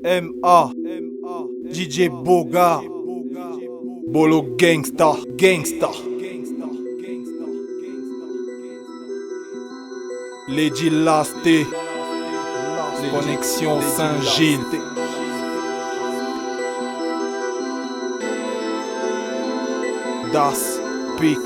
M.A. DJ Boga Bolo Gangsta Lady Lasté Connexion Saint-Gilles. Das Peak.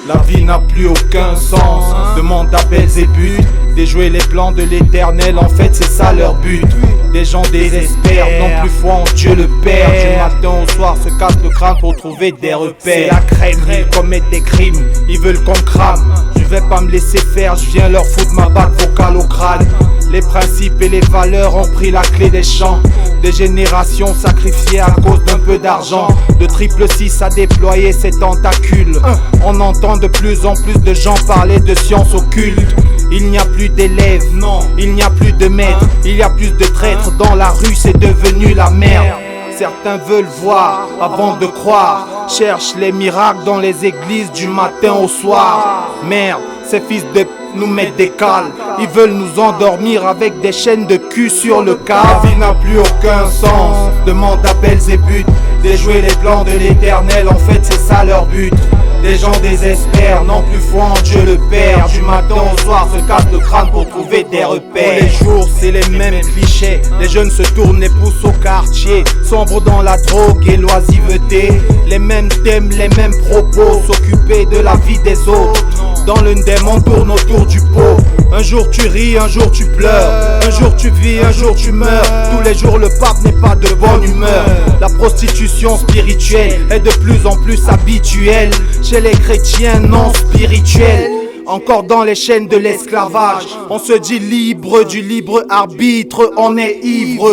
La vie n'a plus aucun sens. Demande à Belzébuth déjouer les plans de l'éternel. En fait c'est ça leur but. Des gens désespèrent, n'ont plus foi en Dieu le Père. Du matin au soir se cassent le crâne pour trouver des repères. C'est la crème, ils commettent des crimes, ils veulent qu'on crame. Je vais pas me laisser faire, je viens leur foutre ma batte vocale au crâne. Les principes et les valeurs ont pris la clé des champs. Des générations sacrifiées à cause d'un peu d'argent. De triple 6 à déployer ses tentacules. On entend de plus en plus de gens parler de sciences occultes. Il n'y a plus d'élèves, non, il n'y a plus de maîtres. Il y a plus de traîtres dans la rue, c'est devenu la merde. Certains veulent voir avant de croire. Cherchent les miracles dans les églises du matin au soir. Merde, ces fils de nous mettent des cales. Ils veulent nous endormir avec des chaînes de cul sur le câble. La vie n'a plus aucun sens. Demande à Belzébuth déjouer les plans de l'éternel. En fait c'est ça leur but. Les gens désespèrent, n'ont plus foi en Dieu le Père. Du matin au soir se cassent le crâne pour trouver des repères. Tous les jours c'est les mêmes clichés. Les jeunes se tournent et poussent au quartier. Sombrent dans la drogue et l'oisiveté. Les mêmes thèmes, les mêmes propos. S'occuper de la vie des autres. Dans le ndem on tourne autour du pot. Un jour tu ris, un jour tu pleures. Un jour tu vis, un jour tu meurs. Tous les jours le pape n'est pas de bonne humeur. La prostitution spirituelle est de plus en plus habituelle chez les chrétiens non spirituels. Encore dans les chaînes de l'esclavage, on se dit libre du libre arbitre, on est ivre.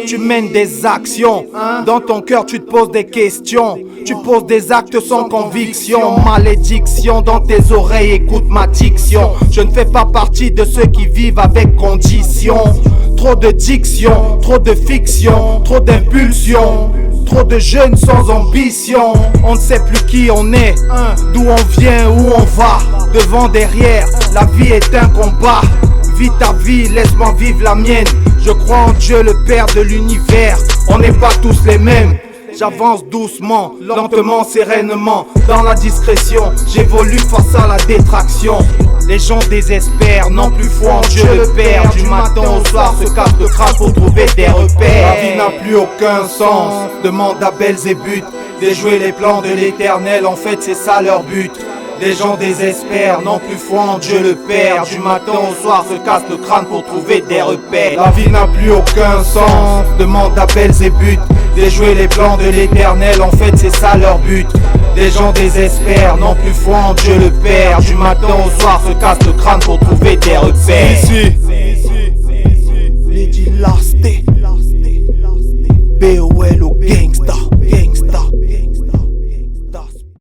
Tu mènes des actions, dans ton cœur tu te poses des questions. Tu poses des actes sans conviction, malédiction dans tes oreilles, écoute ma diction. Je ne fais pas partie de ceux qui vivent avec condition. Trop de diction, trop de fiction, trop d'impulsion. Trop de jeunes sans ambition. On ne sait plus qui on est, d'où on vient, où on va. Devant, derrière, la vie est un combat. Vis ta vie, laisse-moi vivre la mienne. Je crois en Dieu le Père de l'univers. On n'est pas tous les mêmes. J'avance doucement, lentement, sereinement. Dans la discrétion, j'évolue face à la détraction. Les gens désespèrent, n'ont plus foi en Dieu le Père. Du matin au soir se cassent le crâne pour trouver des repères. La vie n'a plus aucun sens. Demande à Belzébuth déjouer les plans de l'éternel. En fait c'est ça leur but. Les gens désespèrent, n'ont plus foi en Dieu le Père. Du matin au soir se cassent le crâne pour trouver des repères. La vie n'a plus aucun sens. Demande à Belzébuth déjouer les plans de l'éternel. En fait c'est ça leur but. Les gens désespèrent, n'ont plus foi en Dieu le Père. Du matin au soir se cassent le crâne pour trouver des repères.